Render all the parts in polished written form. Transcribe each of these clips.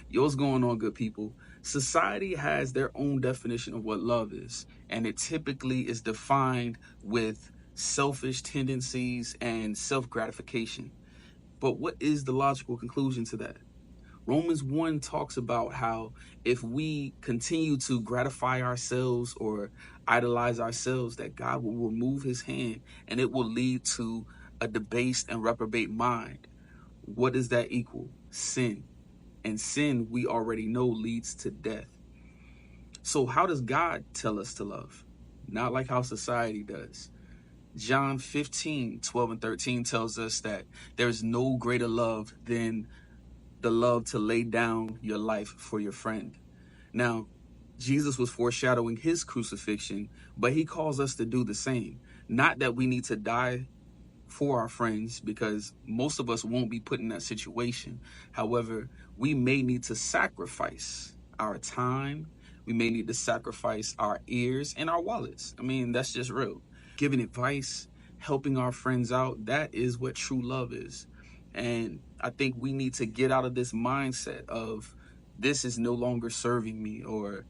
Yo, what's going on, good people? Society has their own definition of what love is, and it typically is defined with selfish tendencies and self gratification. But what is the logical conclusion to that? Romans 1 talks about how if we continue to gratify ourselves or idolize ourselves, that God will remove his hand and it will lead to a debased and reprobate mind. What does that equal? Sin. And sin, we already know, leads to death. So how does God tell us to love? Not like how society does. John 15:12 and 13 tells us that there is no greater love than the love to lay down your life for your friend. Now, Jesus was foreshadowing his crucifixion, but he calls us to do the same. Not that we need to die for our friends, because most of us won't be put in that situation. However, we may need to sacrifice our time. We may need to sacrifice our ears and our wallets. I mean, that's just real. Giving advice, helping our friends out, that is what true love is. And I think we need to get out of this mindset of this is no longer serving me, or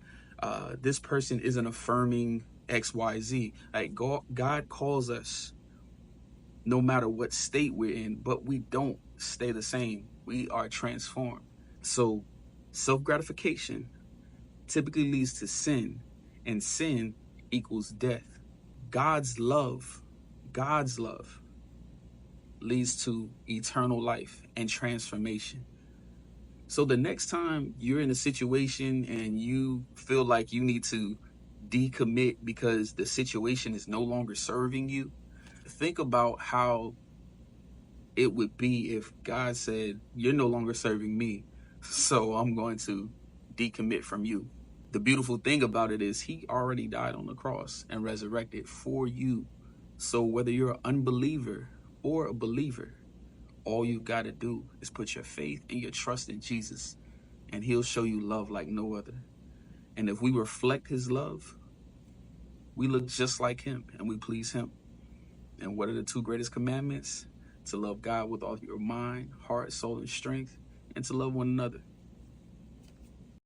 this person isn't affirming XYZ. Like, God calls us no matter what state we're in, but we don't stay the same. We are transformed. So self gratification typically leads to sin, and sin equals death. God's love, God's love leads to eternal life and transformation. So the next time you're in a situation and you feel like you need to decommit because the situation is no longer serving you, think about how it would be if God said, you're no longer serving me, so I'm going to decommit from you. The beautiful thing about it is he already died on the cross and resurrected for you. So whether you're an unbeliever or a believer, all you've got to do is put your faith and your trust in Jesus, and he'll show you love like no other. And if we reflect his love, we look just like him and we please him. And what are the two greatest commandments? To love God with all your mind, heart, soul, and strength, and to love one another.